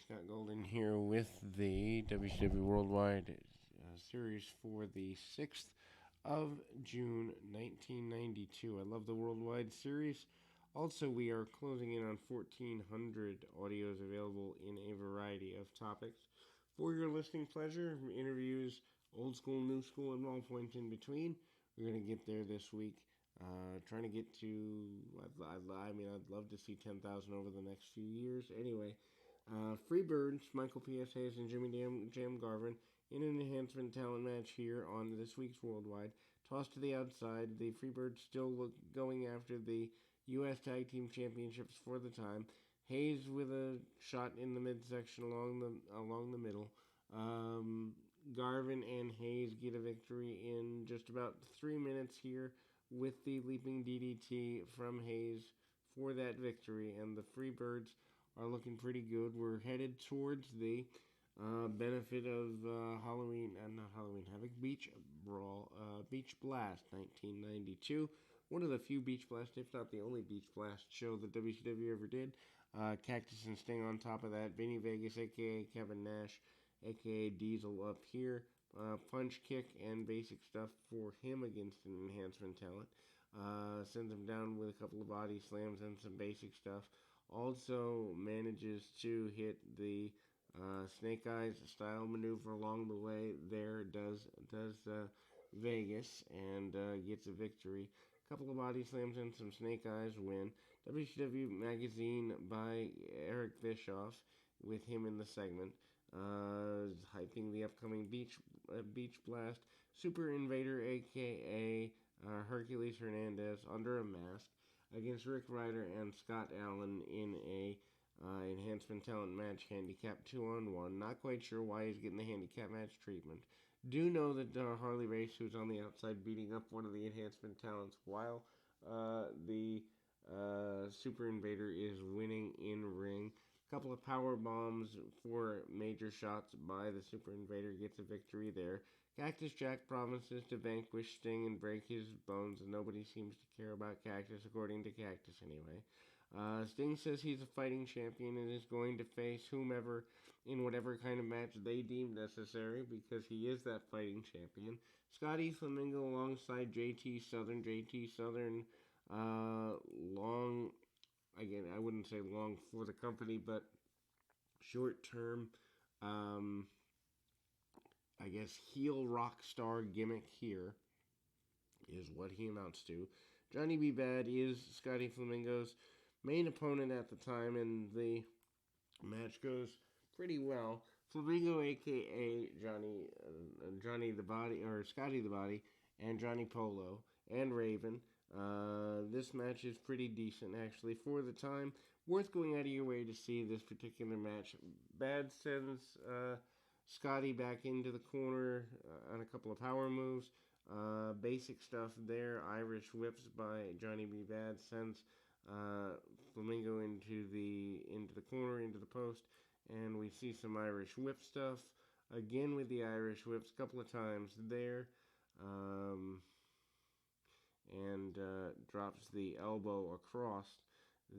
Scott Golden here with the WCW Worldwide Series for the 6th of June 1992. I love the Worldwide Series. Also, we are closing in on 1,400 audios available in a variety of topics. For your listening pleasure, interviews, old school, new school, and all points in between. We're going to get there this week. Trying to get to, I'd love to see 10,000 over the next few years. Anyway, Freebirds, Michael P.S. Hayes and Jimmy Jam Garvin in an enhancement talent match here on this week's Worldwide. Tossed to the outside, the Freebirds still going after the U.S. Tag Team Championships for the time. Hayes with a shot in the midsection along the middle. Garvin and Hayes get a victory in just about 3 minutes here with the leaping DDT from Hayes for that victory, and the Freebirds are looking pretty good. We're headed towards the benefit of not Halloween Havoc, Beach Brawl, Beach Blast 1992. One of the few Beach Blast, if not the only Beach Blast show that WCW ever did. Cactus and Sting on top of that. Vinny Vegas, a.k.a. Kevin Nash, a.k.a. Diesel up here. Punch, kick, and basic stuff for him against an enhancement talent. Sends him down with a couple of body slams and some basic stuff. Also manages to hit the Snake Eyes style maneuver along the way. There does Vegas and gets a victory. A couple of body slams and some Snake Eyes win. WCW Magazine by Eric Bischoff with him in the segment. Hyping the upcoming Beach Blast. Super Invader, a.k.a. Hercules Hernandez, under a mask against Rick Ryder and Scott Allen in a enhancement talent match, handicap 2-on-1. Not quite sure why he's getting the handicap match treatment. Do know that Harley Race, who's on the outside beating up one of the enhancement talents, while the Super Invader is winning in ring. Couple of power bombs for major shots by the Super Invader, gets a victory there. Cactus Jack promises to vanquish Sting and break his bones, and nobody seems to care about Cactus, according to Cactus anyway. Sting says he's a fighting champion and is going to face whomever in whatever kind of match they deem necessary, because he is that fighting champion. Scotty Flamingo alongside JT Southern. JT Southern, long... Again, I wouldn't say long for the company, but short-term, I guess, heel rock star gimmick here is what he amounts to. Johnny B. Bad is Scotty Flamingo's main opponent at the time, and the match goes pretty well. Flamingo, a.k.a. Johnny the Body, or Scotty the Body, and Johnny Polo, and Raven. This match is pretty decent, actually, for the time. Worth going out of your way to see this particular match. Bad sends Scotty back into the corner on a couple of power moves. Basic stuff there. Irish whips by Johnny B. Bad sends Flamingo into the corner, into the post, and we see some Irish whip stuff. Again with the Irish whips a couple of times there. And drops the elbow across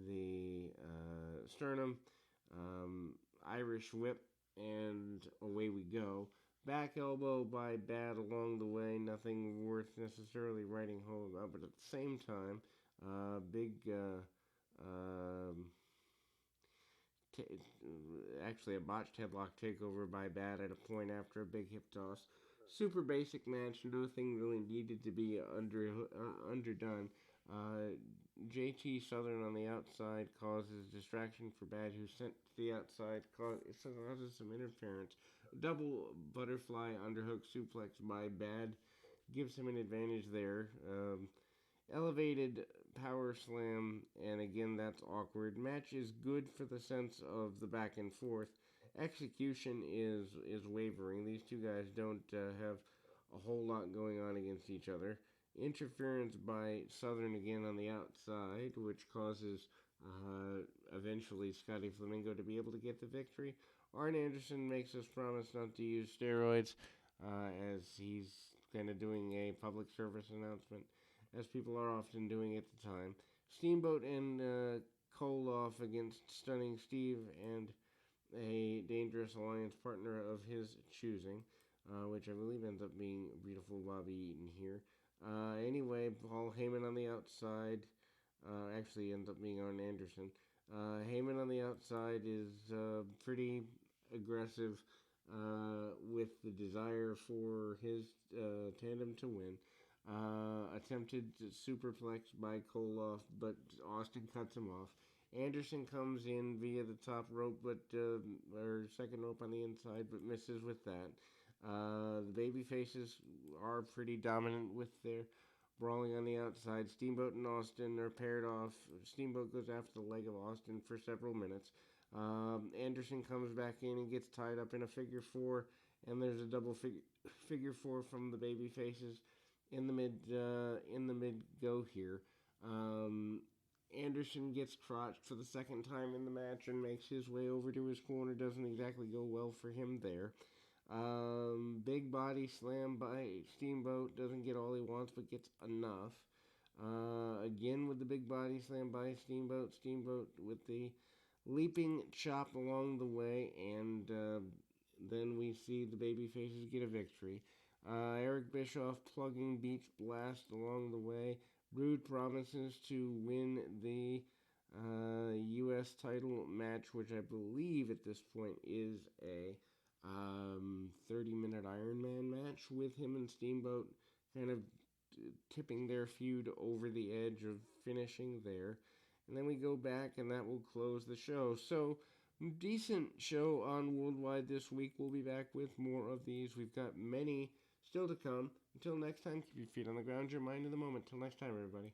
the sternum. Irish whip, and away we go. Back elbow by Bad along the way. Nothing worth necessarily writing home about, but at the same time, actually a botched headlock takeover by Bad at a point after a big hip toss. Super basic match. Nothing really needed to be underdone. JT Southern on the outside causes distraction for Bad, who's sent to the outside, causes some interference. Double butterfly underhook suplex by Bad gives him an advantage there. Elevated power slam, and again, that's awkward. Match is good for the sense of the back and forth. Execution is wavering. These two guys don't have a whole lot going on against each other. Interference by Southern again on the outside, which causes eventually Scotty Flamingo to be able to get the victory. Arn Anderson makes us promise not to use steroids, as he's kind of doing a public service announcement, as people are often doing at the time. Steamboat and Koloff against Stunning Steve and a dangerous alliance partner of his choosing, which I believe ends up being beautiful Bobby Eaton here. Anyway, Paul Heyman on the outside actually ends up being Arn Anderson. Heyman on the outside is pretty aggressive with the desire for his tandem to win. Attempted superplex by Koloff, but Austin cuts him off. Anderson comes in via the top rope, or second rope on the inside, but misses with that. The baby faces are pretty dominant with their brawling on the outside. Steamboat and Austin are paired off. Steamboat goes after the leg of Austin for several minutes. Anderson comes back in and gets tied up in a figure four, and there's a double figure four from the baby faces in the mid go here. Anderson gets crotched for the second time in the match and makes his way over to his corner. Doesn't exactly go well for him there. Big body slam by Steamboat. Doesn't get all he wants, but gets enough. Again with the big body slam by Steamboat. Steamboat with the leaping chop along the way, and then we see the babyfaces get a victory. Eric Bischoff plugging Beach Blast along the way. Rude promises to win the U.S. title match, which I believe at this point is a 30-minute Iron Man match with him and Steamboat kind of tipping their feud over the edge of finishing there. And then we go back, and that will close the show. So, decent show on Worldwide this week. We'll be back with more of these. We've got many still to come. Until next time, keep your feet on the ground, your mind in the moment. Till next time, everybody.